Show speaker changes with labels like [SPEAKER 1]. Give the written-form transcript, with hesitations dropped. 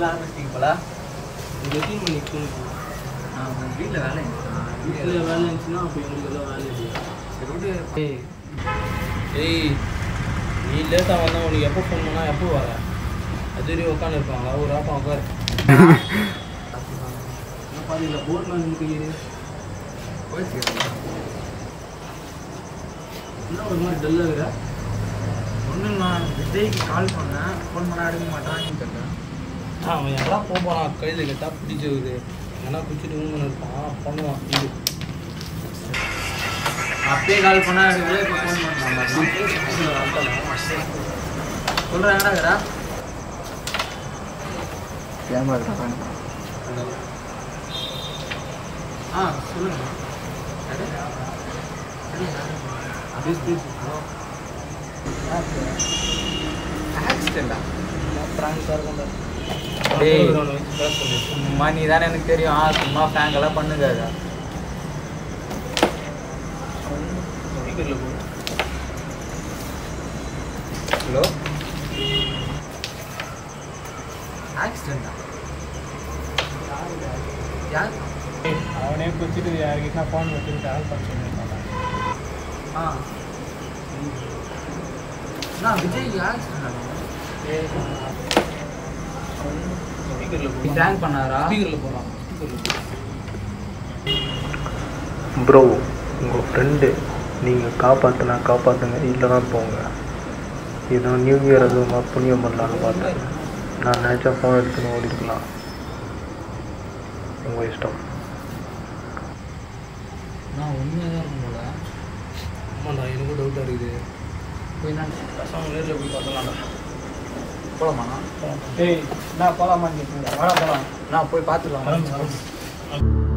[SPEAKER 1] ஆரம்பிச்சிட்டிங்க போல.
[SPEAKER 2] எத்தனை மணிக்கு தூங்குவோம்?
[SPEAKER 1] உங்கள் வீட்டில் வேலை
[SPEAKER 2] வீட்டில் வேலை இருந்துச்சுன்னா அப்போ எங்களுக்கு எல்லாம் வேலை இல்லையா?
[SPEAKER 1] சரி விட்டு.
[SPEAKER 2] ஏய் நீ லேட்டாக வந்தால் உனக்கு எப்போ ஃபோன் பண்ணால் எப்போ வர? அது வரையும் உட்காந்து இருப்பாங்களா? ஒரு ஆட்டம் உட்காரு. என்ன பாதியில் போர்ட் மேலே நிற்கிறீங்க?
[SPEAKER 1] போயிட்டு
[SPEAKER 2] என்ன ஒரு மாதிரி டல்லாக இருக்கிற?
[SPEAKER 1] ஒன்றுங்கண்ணா, விஜய்க்கு கால் பண்ணேன், ஃபோன் பண்ணால் எடுக்க மாட்டான்னு தெரியல.
[SPEAKER 2] அவன் எல்லாம் போகிறான், கையில் கேட்டால் பிடிச்சிருக்குது. ஏன்னா குச்சிட்டு ஊங்கன்னு இருப்பான், பண்ணுவான். இது
[SPEAKER 1] அப்பயே கால் பண்ணால் எடுக்கல, இப்போ ஃபோன் பண்ணலாம். சொல்கிறேன் என்னடா ஏமாறுறேன். சொல்லுங்க. ஆக்சிடெண்டா? சும்மா நீ தானே எனக்கு தெரியும். சும்மா ஃபேங்கெல்லாம் பண்ணுங்க. ஹலோ, ஆக்சிடெண்டா? யார்?
[SPEAKER 2] அவனே குச்சிட்டு யாருக்கிட்ட ஃபோன் வச்சுட்டு கால் பண்ண சொல்லியிருக்காங்க.
[SPEAKER 1] விஜய் ஆக்சிடெண்டா?
[SPEAKER 2] ஸ்பீக்கரில்
[SPEAKER 1] டேங்க் பண்ணாரா?
[SPEAKER 2] ஸ்பீக்கரில் போகிறான்.
[SPEAKER 3] ப்ரோ, உங்கள் ஃப்ரெண்டு நீங்கள் காப்பாற்றினா காப்பாற்றுங்க, இல்லைனா போங்க. ஏதோ நியூ இயர் எதுவும் புண்ணியம் பண்ணலான்னு பார்த்தேன். நான் நினச்சா ஃபோன் எடுத்துன்னு ஓடி இருக்கலாம். உங்கள் இஷ்டம்.
[SPEAKER 1] நான் உண்மையாக தான் இருக்கும் போல.
[SPEAKER 2] ஆமாண்டா, எனக்கும் டவுட்டாக இருக்குது.
[SPEAKER 1] போய் நான்
[SPEAKER 2] பசங்க நேரில் போய் பார்த்தலாம்டா.
[SPEAKER 1] போகலாமாண்ணா?
[SPEAKER 2] டேய் நான் போகலாமான்னு கேட்குறேன். வாடா போகலாம்.
[SPEAKER 1] நான் போய் பார்த்துக்கலாம்.